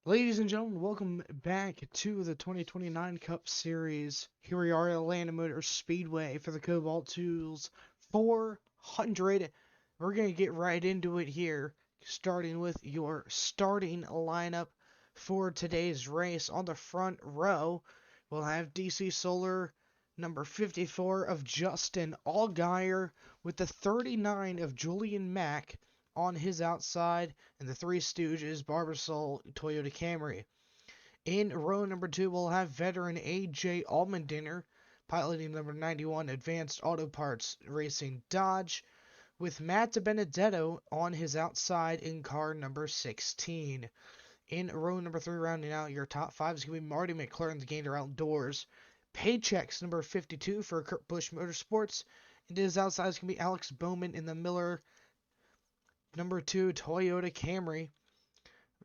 Ladies and gentlemen, welcome back to the 2029 Cup Series. Here we are at Atlanta Motor Speedway for the Kobalt Tools 400. We're going to get right into it here, starting with your starting lineup for today's race. On the front row, we'll have DC Solar, number 54 of Justin Allgaier, with the 39 of Julian Mack on his outside, and the Three Stooges, Barbasol, Toyota Camry. In row number 2, we'll have veteran AJ Allmendinger piloting number 91 Advanced Auto Parts Racing Dodge, with Matt DiBenedetto on his outside in car number 16. In row number 3, rounding out your top 5 is going to be Marty McLaren, the Gator Outdoors. Paychecks number 52 for Kurt Busch Motorsports, and his outside is going to be Alex Bowman in the Miller number 2 Toyota Camry.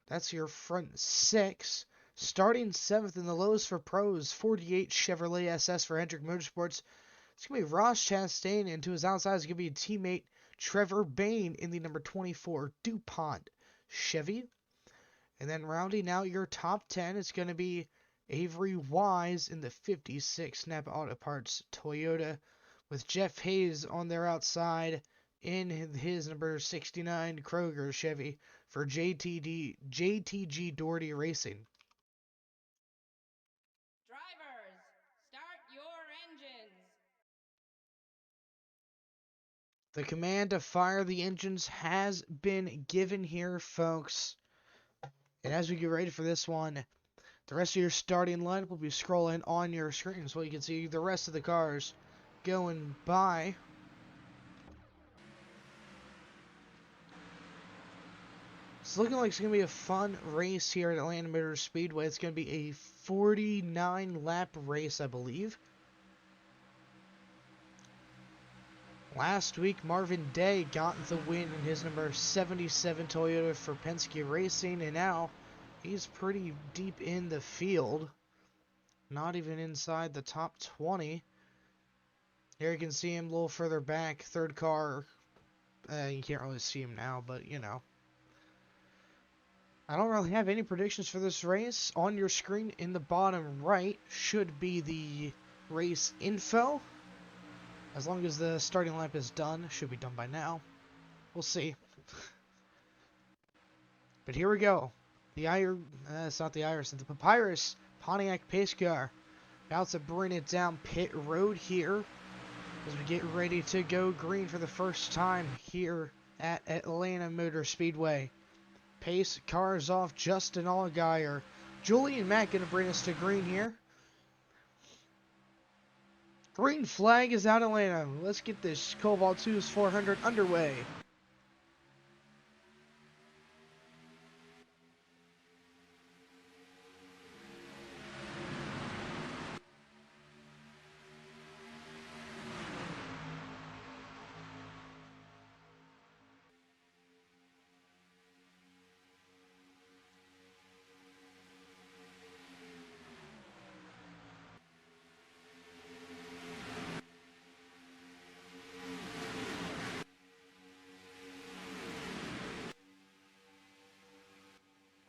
That's your front 6. Starting 7th in the lows for pros, 48 Chevrolet SS for Hendrick Motorsports. It's going to be Ross Chastain, and to his outside is going to be teammate Trevor Bayne in the number 24 DuPont Chevy. And then rounding out your top 10, it's going to be Avery Wise in the 56 Napa Auto Parts Toyota, with Jeff Hayes on their outside in his number 69 Kroger Chevy for JTG Doherty Racing. Drivers, start your engines. The command to fire the engines has been given here, folks. And as we get ready for this one, the rest of your starting lineup will be scrolling on your screen, so you can see the rest of the cars going by. It's looking like it's going to be a fun race here at Atlanta Motor Speedway. It's going to be a 49-lap race, I believe. Last week, Marvin Day got the win in his number 77 Toyota for Penske Racing, and now he's pretty deep in the field. Not even inside the top 20. Here you can see him a little further back. Third car. You can't really see him now, but you know. I don't really have any predictions for this race. On your screen in the bottom right should be the race info. As long as the starting lap is done, should be done by now. We'll see. But here we go. It's not the Iris, the Papyrus Pontiac pace car. About to bring it down pit road here as we get ready to go green for the first time here at Atlanta Motor Speedway. Pace cars off, Justin Allgaier. Julian Mack going to bring us to green here. Green flag is out, Atlanta. Let's get this Kobalt 2's 400 underway.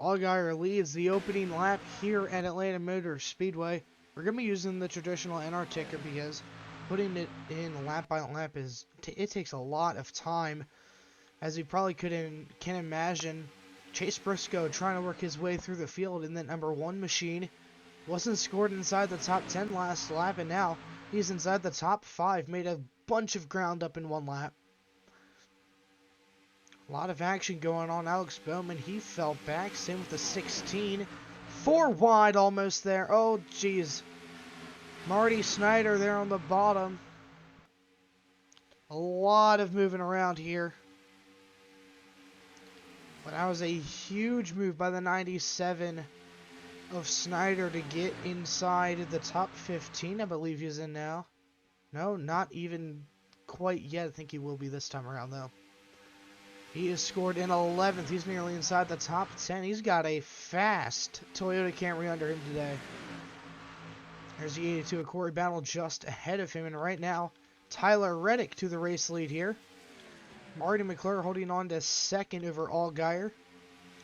Allgaier leads the opening lap here at Atlanta Motor Speedway. We're going to be using the traditional NR ticker because putting it in lap by lap it takes a lot of time. As you probably can imagine, Chase Briscoe trying to work his way through the field in that number 1 machine. Wasn't scored inside the top 10 last lap, and now he's inside the top 5. Made a bunch of ground up in 1 lap. A lot of action going on. Alex Bowman, he fell back. Same with the 16. 4 wide almost there. Oh, jeez. Marty Snyder there on the bottom. A lot of moving around here. But that was a huge move by the 97 of Snyder to get inside the top 15. I believe he's in now. No, not even quite yet. I think he will be this time around, though. He is scored in 11th. He's nearly inside the top 10. He's got a fast Toyota Camry under him today. There's the 82 of Corey Battle just ahead of him. And right now, Tyler Reddick to the race lead here. Marty McClure holding on to second over Allgaier.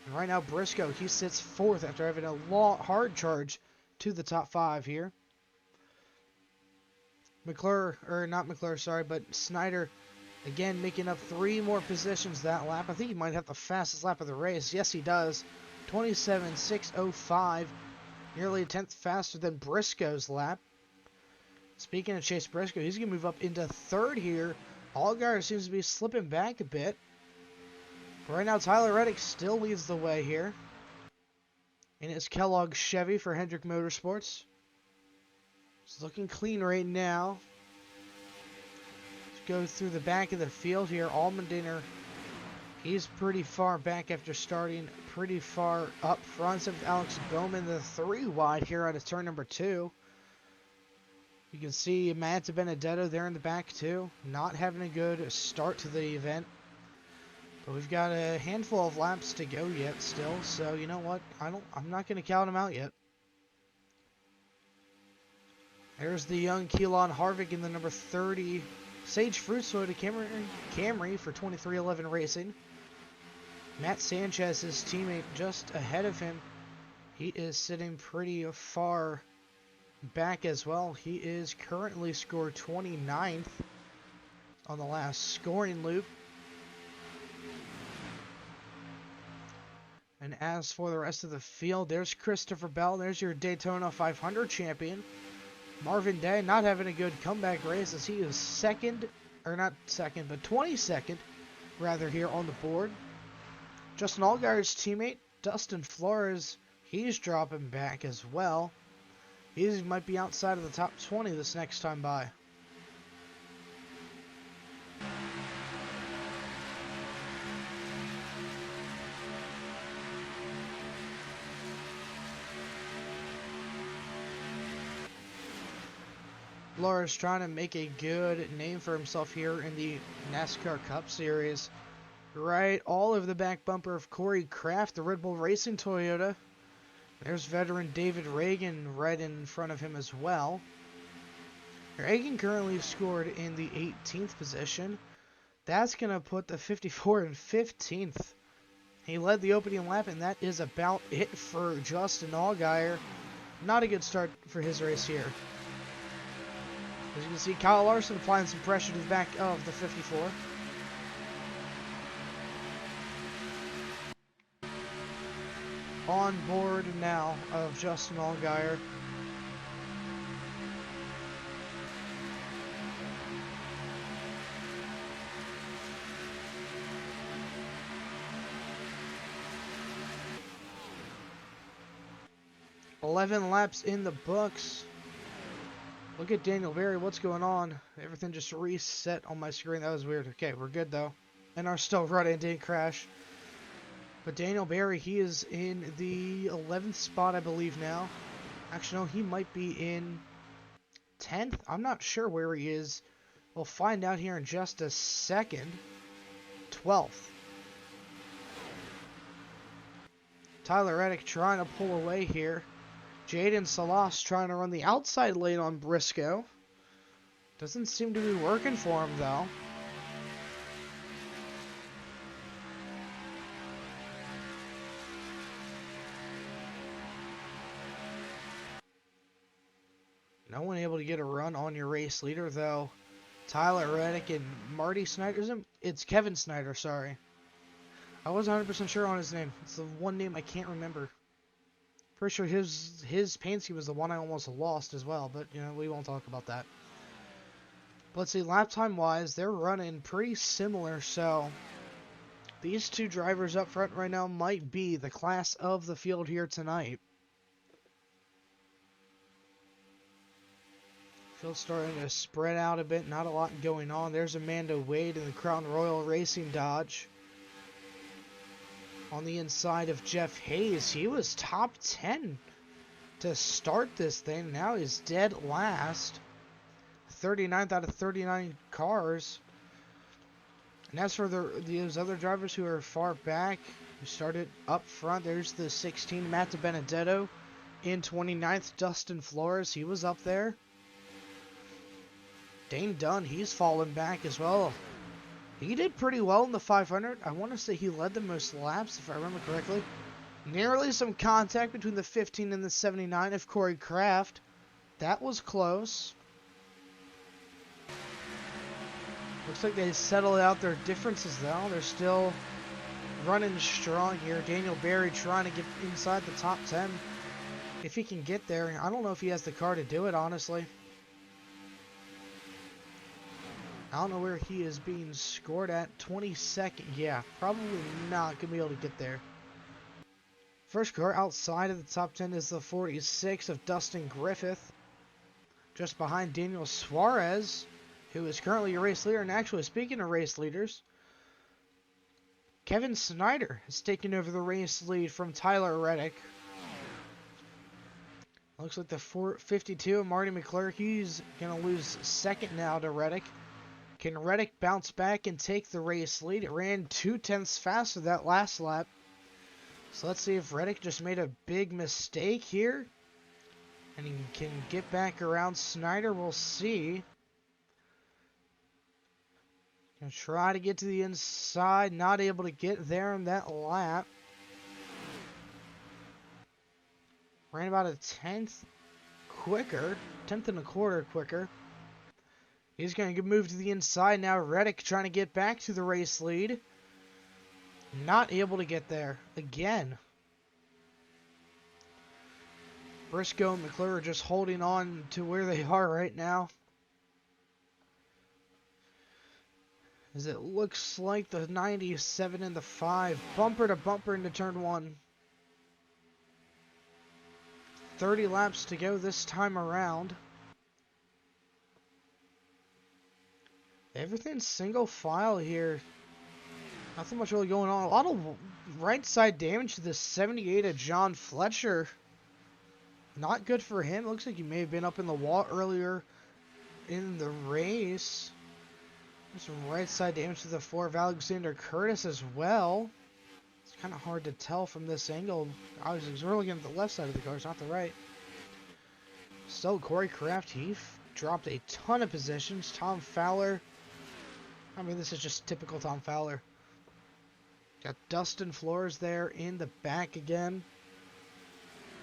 And right now, Briscoe, he sits fourth after having a hard charge to the top 5 here. McClure, or not McClure, sorry, but Snyder, again, making up 3 more positions that lap. I think he might have the fastest lap of the race. Yes, he does. 27.605, nearly a tenth faster than Briscoe's lap. Speaking of Chase Briscoe, he's going to move up into third here. Allgaier seems to be slipping back a bit. But right now, Tyler Reddick still leads the way here. And it's Kellogg Chevy for Hendrick Motorsports. It's looking clean right now. Let's go through the back of the field here. Allmendinger, he's pretty far back after starting pretty far up front. So with Alex Bowman, the 3 wide here out of turn number 2. You can see Matt Benedetto there in the back too, not having a good start to the event. But we've got a handful of laps to go yet still, so you know what? I'm not going to count him out yet. There's the young Keelan Harvick in the number 30 Sage Fruit Soda Camry for 2311 Racing. Matt Sanchez, his teammate, just ahead of him. He is sitting pretty far back as well. He is currently scored 29th on the last scoring loop. And as for the rest of the field, there's Christopher Bell. There's your Daytona 500 champion. Marvin Day not having a good comeback race as he is second, or not second, but 22nd rather here on the board. Justin Allgaier's teammate, Dustin Flores, he's dropping back as well. He might be outside of the top 20 this next time by. Flores trying to make a good name for himself here in the NASCAR Cup Series. Right all over the back bumper of Corey Kraft, the Red Bull Racing Toyota. There's veteran David Reagan right in front of him as well. Reagan currently scored in the 18th position. That's going to put the 54 in 15th. He led the opening lap, and that is about it for Justin Allgaier. Not a good start for his race here. As you can see, Kyle Larson applying some pressure to the back of the 54. On board now of Justin Allgaier. $11 laps in the books. Look at Daniel Berry. What's going on? Everything just reset on my screen. That was weird. Okay, we're good though. And are still running. Didn't crash. But Daniel Berry, he is in the 11th spot, I believe now. Actually, no, he might be in 10th. I'm not sure where he is. We'll find out here in just a second. 12th. Tyler Reddick trying to pull away here. Jaden Salas trying to run the outside lane on Briscoe. Doesn't seem to be working for him, though. No one able to get a run on your race leader, though. Tyler Reddick and Marty Snyder. It's Kevin Snyder, sorry. I wasn't 100% sure on his name. It's the one name I can't remember. Pretty sure his paint scheme was the one I almost lost as well, but you know, we won't talk about that. But let's see, lap time wise, they're running pretty similar, so these two drivers up front right now might be the class of the field here tonight. Field's starting to spread out a bit, not a lot going on. There's Amanda Wade in the Crown Royal Racing Dodge. On the inside of Jeff Hayes, he was top 10 to start this thing. Now he's dead last. 39th out of 39 cars. And as for those other drivers who are far back, who started up front, there's the 16, Matt Benedetto. In 29th, Dustin Flores, he was up there. Dane Dunn, he's fallen back as well. He did pretty well in the 500. I want to say he led the most laps, if I remember correctly. Nearly some contact between the 15 and the 79 of Corey Kraft. That was close. Looks like they settled out their differences, though. They're still running strong here. Daniel Berry trying to get inside the top 10. If he can get there. I don't know if he has the car to do it, honestly. I don't know where he is being scored at. 22nd. Yeah, probably not going to be able to get there. First car outside of the top 10 is the 46 of Dustin Griffith. Just behind Daniel Suarez, who is currently a race leader. And actually, speaking of race leaders, Kevin Snyder has taken over the race lead from Tyler Reddick. Looks like the 452 of Marty McClure, he's going to lose second now to Reddick. Can Reddick bounce back and take the race lead? It ran 2/10 faster that last lap. So let's see if Reddick just made a big mistake here. And he can get back around Snyder. We'll see. Gonna try to get to the inside. Not able to get there in that lap. Ran about a 10th quicker. 10th and a quarter quicker. He's going to move to the inside now. Reddick trying to get back to the race lead. Not able to get there again. Briscoe and McClure are just holding on to where they are right now. As it looks like the 97 and the 5. Bumper to bumper into turn 1. 30 laps to go this time around. Everything's single file here. Nothing much really going on. A lot of right side damage to the 78 of John Fletcher. Not good for him. It looks like he may have been up in the wall earlier in the race. There's some right side damage to the 4 of Alexander Curtis as well. It's kind of hard to tell from this angle. I was really looking at the left side of the car, it's not the right. Still, Corey Kraft, he dropped a ton of positions. Tom Fowler. I mean, this is just typical Tom Fowler. Got Dustin Flores there in the back again.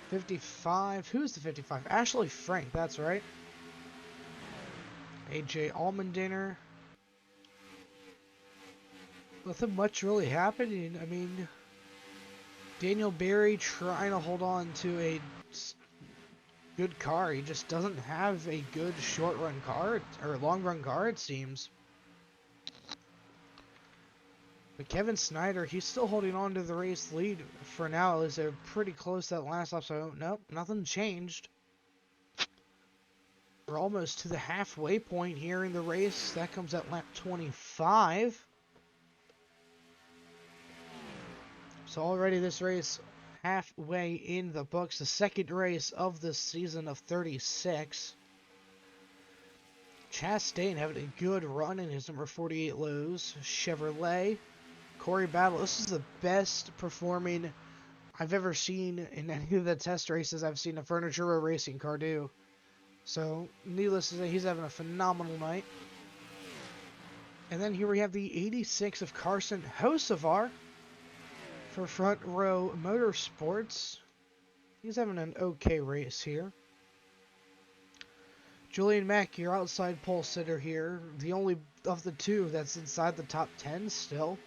55. Who's the 55? Ashley Frank, that's right. AJ Allmendinger. Nothing much really happening. I mean, Daniel Berry trying to hold on to a good car. He just doesn't have a good short run car or long run car, it seems. But Kevin Snyder, he's still holding on to the race lead for now. At least they're pretty close that last lap, so nope, nothing changed. We're almost to the halfway point here in the race. That comes at lap 25. So already this race halfway in the books. The second race of the season of 36. Chastain having a good run in his number 48 Lowe's Chevrolet. Corey Battle, this is the best performing I've ever seen in any of the test races I've seen a Furniture Row racing car do. So, needless to say, he's having a phenomenal night. And then here we have the 86 of Carson Hocevar for Front Row Motorsports. He's having an okay race here. Julian Mack, your outside pole sitter here. The only of the two that's inside the top 10 still.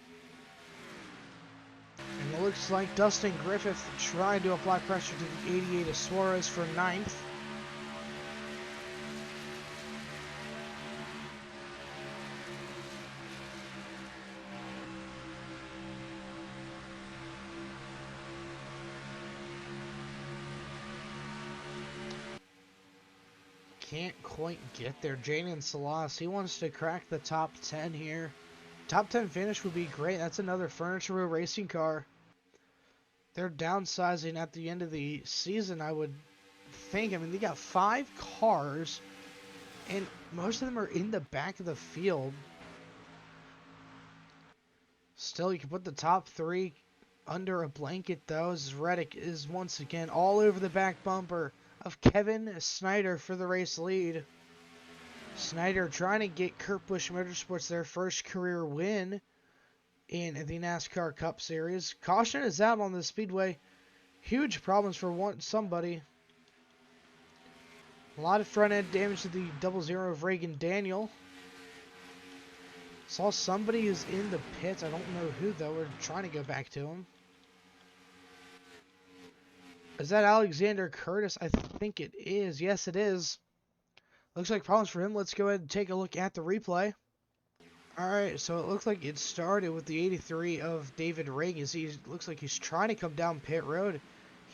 And it looks like Dustin Griffith trying to apply pressure to the 88 of Suarez for 9th. Can't quite get there. Jaden Salas, he wants to crack the top 10 here. Top 10 finish would be great. That's another Furniture Row racing car. They're downsizing at the end of the season, I would think. I mean, they got 5 cars, and most of them are in the back of the field. Still, you can put the top 3 under a blanket, though, as Reddick is once again all over the back bumper of Kevin Snyder for the race lead. Snyder trying to get Kurt Busch Motorsports their first career win in the NASCAR Cup Series. Caution is out on the speedway. Huge problems for somebody. A lot of front end damage to the 00 of Reagan Daniel. Saw somebody who's in the pits. I don't know who though. We're trying to go back to him. Is that Alexander Curtis? I think it is. Yes, it is. Looks like problems for him. Let's go ahead and take a look at the replay. Alright, so it looks like it started with the 83 of David Reagan. He looks like he's trying to come down pit road.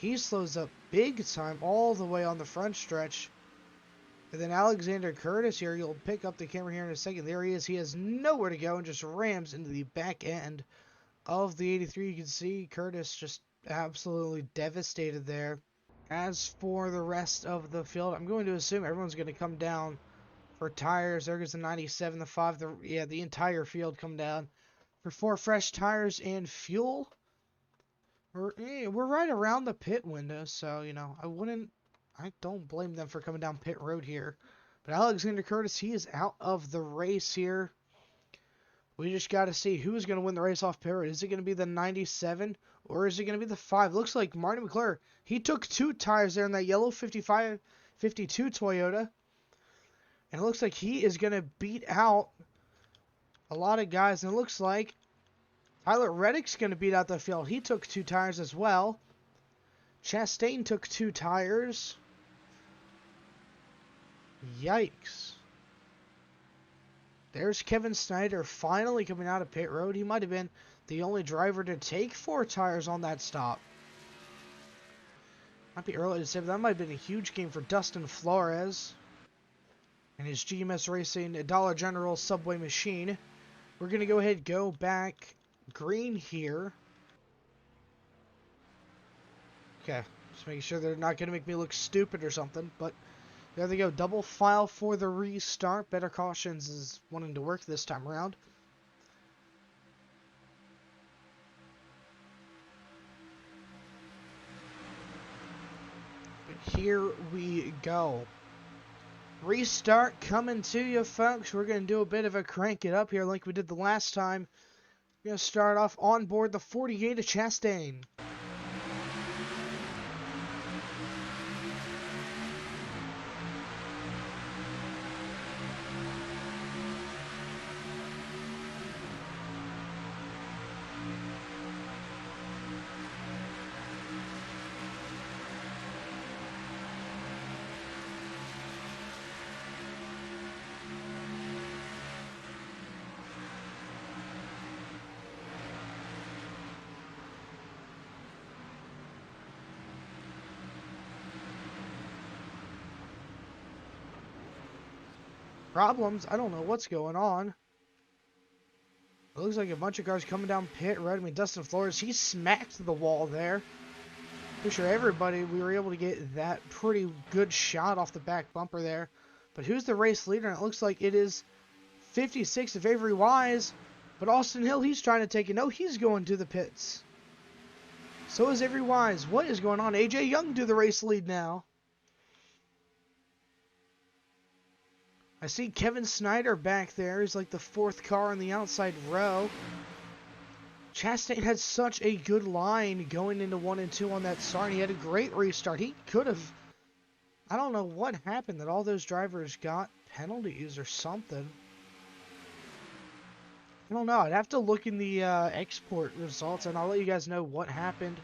He slows up big time all the way on the front stretch. And then Alexander Curtis here, you'll pick up the camera here in a second. There he is. He has nowhere to go and just rams into the back end of the 83. You can see Curtis just absolutely devastated there. As for the rest of the field, I'm going to assume everyone's going to come down for tires. There goes the 97, the 5, the entire field come down for 4 fresh tires and fuel. We're right around the pit window, so, you know, I don't blame them for coming down pit road here. But Alexander Curtis, he is out of the race here. We just got to see who's going to win the race off pit road. Is it going to be the 97 or is it going to be the 5? Looks like Marty McClure, he took 2 tires there in that yellow 52 Toyota. And it looks like he is going to beat out a lot of guys. And it looks like Tyler Reddick's going to beat out the field. He took 2 tires as well. Chastain took 2 tires. Yikes. There's Kevin Snyder finally coming out of pit road. He might have been the only driver to take 4 tires on that stop. Might be early to say, but that might have been a huge game for Dustin Flores and his GMS Racing Dollar General Subway machine. We're going to go ahead and go back green here. Okay, just making sure they're not going to make me look stupid or something, but there they go. Double file for the restart. Better Cautions is wanting to work this time around. But here we go. Restart coming to you, folks. We're going to do a bit of a crank it up here like we did the last time. We're going to start off on board the 48 of Chastain. Problems. I don't know what's going on. It looks like a bunch of cars coming down pit road. I mean, Dustin Flores, he smacked the wall there. Pretty sure everybody, we were able to get that pretty good shot off the back bumper there. But who's the race leader? And it looks like it is 56 of Avery Wise. But Austin Hill, he's trying to take it. No, he's going to the pits. So is Avery Wise. What is going on? AJ Young do the race lead now. I see Kevin Snyder back there. He's like the 4th car in the outside row. Chastain had such a good line going into 1 and 2 on that start. He had a great restart. He could have... I don't know what happened that all those drivers got penalties or something. I don't know. I'd have to look in the export results, and I'll let you guys know what happened.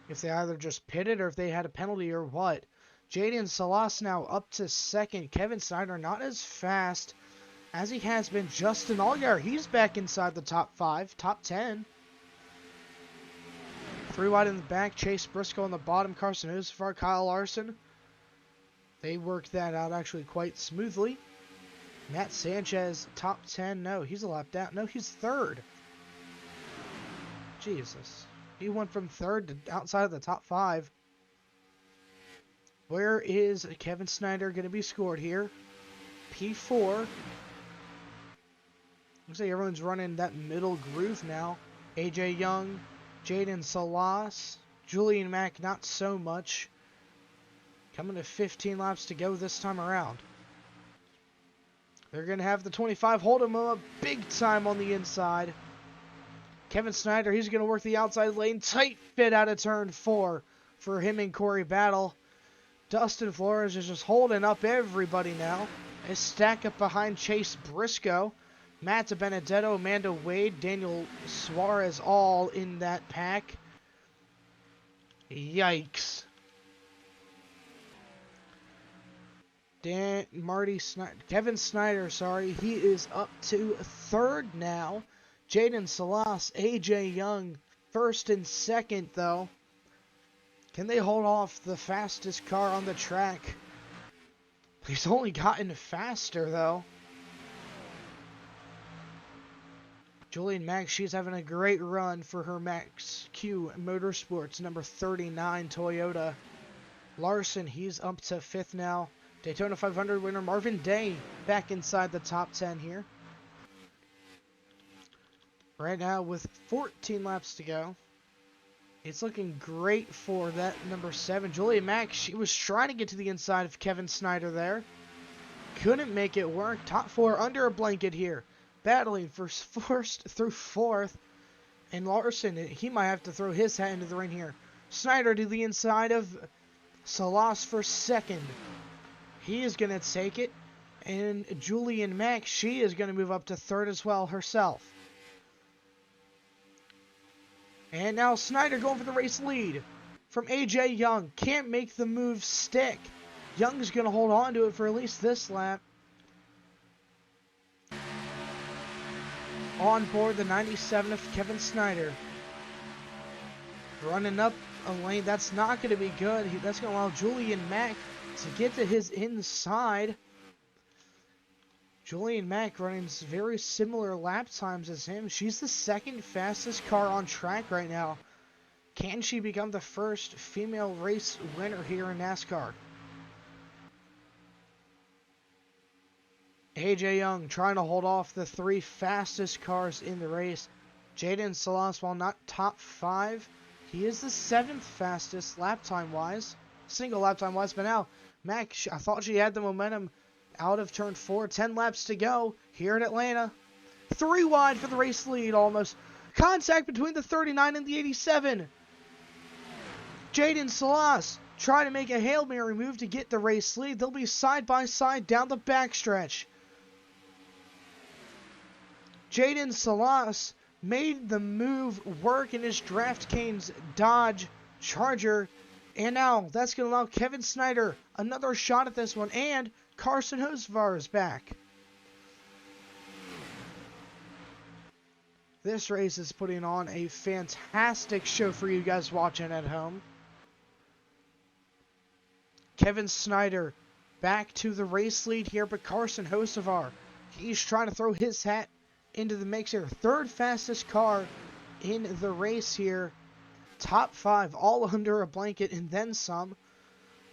If they either just pitted or if they had a penalty or what. Jaden Salas now up to 2nd. Kevin Snyder not as fast as he has been. Justin Allgaier, he's back inside the top 5, top 10. 3 wide in the back. Chase Briscoe on the bottom. Carson Hocevar, Kyle Larson. They worked that out actually quite smoothly. Matt Sanchez, top 10. No, he's a lap down. No, he's 3rd. Jesus. He went from 3rd to outside of the top 5. Where is Kevin Snyder going to be scored here? P4. Looks like everyone's running that middle groove now. AJ Young, Jaden Salas, Julian Mack, not so much. Coming to 15 laps to go this time around. They're going to have the 25 hold him up big time on the inside. Kevin Snyder, he's going to work the outside lane. Tight fit out of turn 4 for him and Corey Battle. Dustin Flores is just holding up everybody now. They stack up behind Chase Briscoe. Matt Benedetto, Amanda Wade, Daniel Suarez all in that pack. Yikes. Kevin Snyder, he is up to 3rd now. Jaden Salas, AJ Young, 1st and 2nd though. Can they hold off the fastest car on the track? He's only gotten faster though. Julian Max, she's having a great run for her Max Q Motorsports, number 39 Toyota. Larson, he's up to 5th now. Daytona 500 winner Marvin Day back inside the top 10 here. Right now with 14 laps to go. It's looking great for that number 7. Julia Mack, she was trying to get to the inside of Kevin Snyder there. Couldn't make it work. Top 4 under a blanket here. Battling for 1st through 4th. And Larson, he might have to throw his hat into the ring here. Snyder to the inside of Salas for 2nd. He is going to take it. And Julian Mack, she is going to move up to 3rd as well herself. And now Snyder going for the race lead from AJ Young. Can't make the move stick. Young's going to hold on to it for at least this lap. On board the 97 of Kevin Snyder. Running up a lane. That's not going to be good. That's going to allow Julian Mack to get to his inside. Julian Mack running very similar lap times as him. She's the 2nd fastest car on track right now. Can she become the first female race winner here in NASCAR? AJ Young trying to hold off the 3 fastest cars in the race. Jaden Salas, while not top 5, he is the 7th fastest lap time wise. Single lap time wise, but now Mack, I thought she had the momentum out of turn 4. 10 laps to go here at Atlanta. 3 wide for the race lead almost. Contact between the 39 and the 87. Jaden Salas trying to make a Hail Mary move to get the race lead. They'll be side by side down the backstretch. Jaden Salas made the move work in his DraftKings Dodge Charger. And now that's going to allow Kevin Snyder another shot at this one. And Carson Hocevar is back. This race is putting on a fantastic show for you guys watching at home. Kevin Snyder back to the race lead here, but Carson Hocevar, he's trying to throw his hat into the mix here. 3rd fastest car in the race here. Top 5, all under a blanket and then some.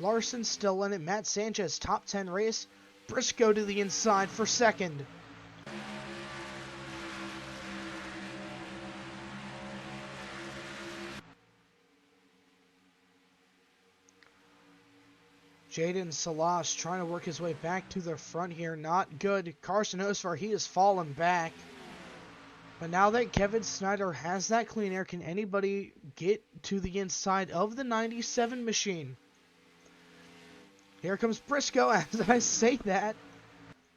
Larson still in it. Matt Sanchez, top 10 race. Briscoe to the inside for 2nd. Jaden Salas trying to work his way back to the front here. Not good. Carson Hocevar, he has fallen back. But now that Kevin Snyder has that clean air, can anybody get to the inside of the 97 machine? Here comes Briscoe as I say that.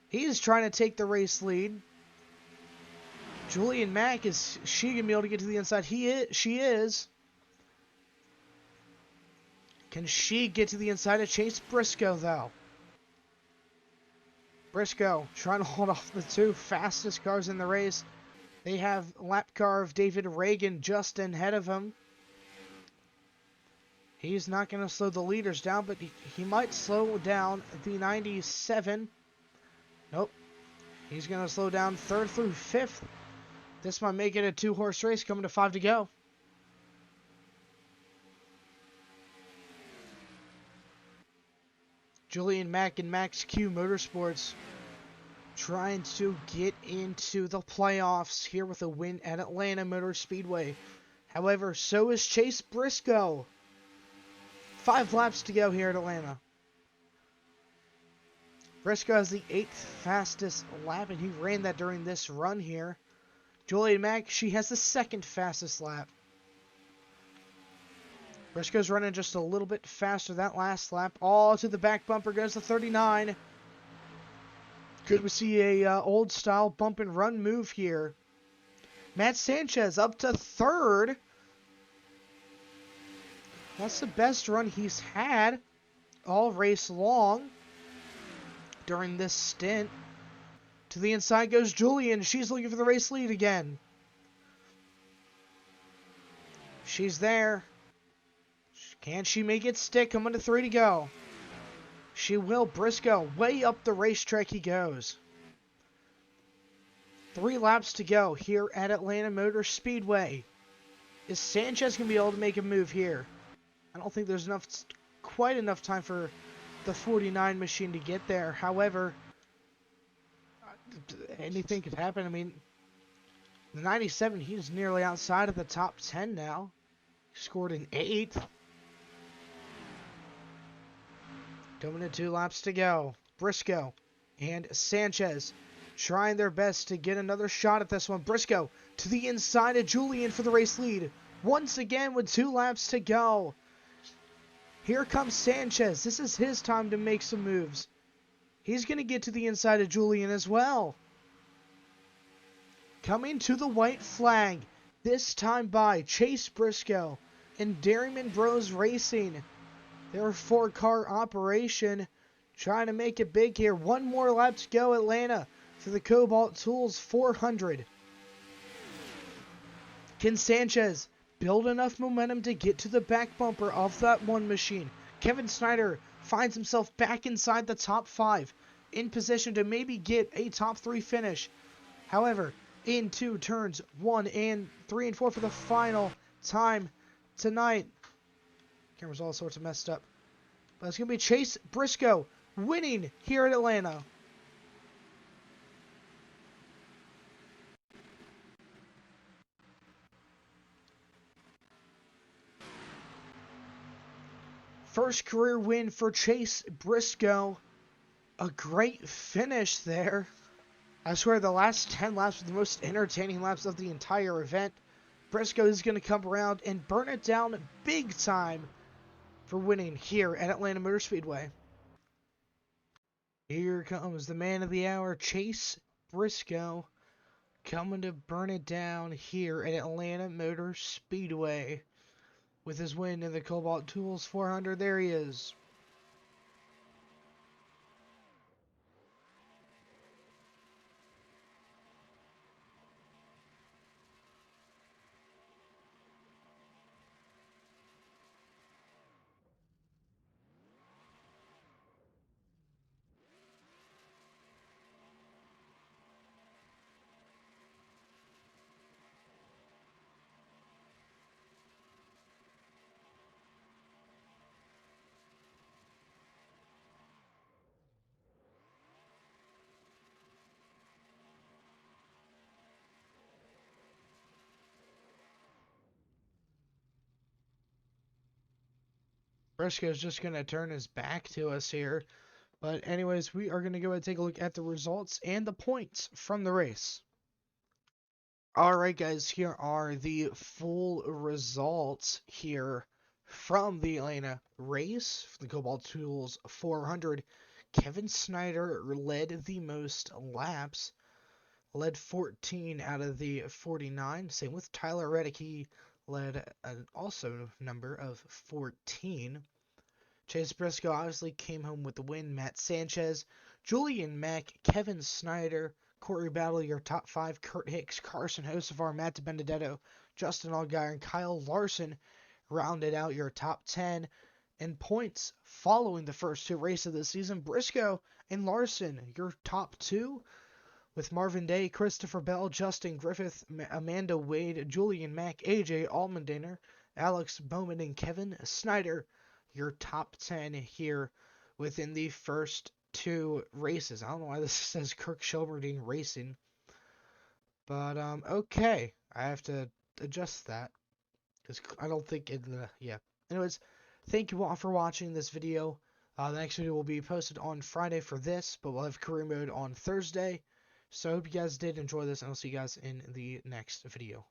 He's trying to take the race lead. Julian Mack, is she going to be able to get to the inside? She is. Can she get to the inside of Chase Briscoe, though? Briscoe trying to hold off the 2 fastest cars in the race. They have lap car of David Reagan just ahead of him. He's not going to slow the leaders down, but he might slow down the 97. Nope. He's going to slow down 3rd through 5th. This might make it a 2-horse race coming to 5 to go. Julian Mack and Max Q Motorsports trying to get into the playoffs here with a win at Atlanta Motor Speedway. However, so is Chase Briscoe. 5 laps to go here at Atlanta. Briscoe has the 8th fastest lap, and he ran that during this run here. Julian Mack, she has the 2nd fastest lap. Briscoe's running just a little bit faster that last lap. All to the back bumper goes the 39. Could we see a old style bump and run move here? Matt Sanchez up to 3rd. That's the best run he's had all race long during this stint. To the inside goes Julian. She's looking for the race lead again. She's there. Can she make it stick? Coming to 3 to go. She will. Briscoe, way up the racetrack he goes. 3 laps to go here at Atlanta Motor Speedway. Is Sanchez going to be able to make a move here? I don't think there's quite enough time for the 49 machine to get there. However, anything could happen. I mean, the 97, he's nearly outside of the top 10 now. He scored an 8th. Coming to 2 laps to go. Briscoe and Sanchez trying their best to get another shot at this one. Briscoe to the inside of Julian for the race lead. Once again with 2 laps to go. Here comes Sanchez. This is his time to make some moves. He's going to get to the inside of Julian as well. Coming to the white flag. This time by Chase Briscoe and Dairyman Bros Racing. Their 4-car operation trying to make it big here. 1 more lap to go, Atlanta, for the Kobalt Tools 400. Can Sanchez build enough momentum to get to the back bumper of that one machine? Kevin Snyder finds himself back inside the top 5, in position to maybe get a top 3 finish. However, into turns 1 and 3 and 4 for the final time tonight. Camera's all sorts of messed up. But it's going to be Chase Briscoe winning here at Atlanta. First career win for Chase Briscoe. A great finish there. I swear the last 10 laps were the most entertaining laps of the entire event. Briscoe is going to come around and burn it down big time for winning here at Atlanta Motor Speedway. Here comes the man of the hour, Chase Briscoe, coming to burn it down here at Atlanta Motor Speedway with his win in the Kobalt Tools 400. There he is. Briscoe's just going to turn his back to us here. But anyways, we are going to go ahead and take a look at the results and the points from the race. Alright guys, here are the full results here from the Atlanta race for the Kobalt Tools 400. Kevin Snyder led the most laps, led 14 out of the 49. Same with Tyler Reddick, he led an also number of 14. Chase Briscoe obviously came home with the win. Matt Sanchez, Julian Mack, Kevin Snyder, Corey Battle, your top 5, Kurt Hicks, Carson Hocevar, Matt DiBenedetto, Justin Allgaier, and Kyle Larson rounded out your top 10. And points following the first 2 races of the season, Briscoe and Larson, your top 2, with Marvin Day, Christopher Bell, Justin Griffith, Amanda Wade, Julian Mack, AJ Allmendinger, Alex Bowman, and Kevin Snyder, your top 10 here within the first 2 races. I don't know why this says Kirk Shelberdine Racing. But, okay. I have to adjust that. Because I don't think in the, yeah. Anyways, thank you all for watching this video. The next video will be posted on Friday for this, but we'll have career mode on Thursday. So I hope you guys did enjoy this, and I'll see you guys in the next video.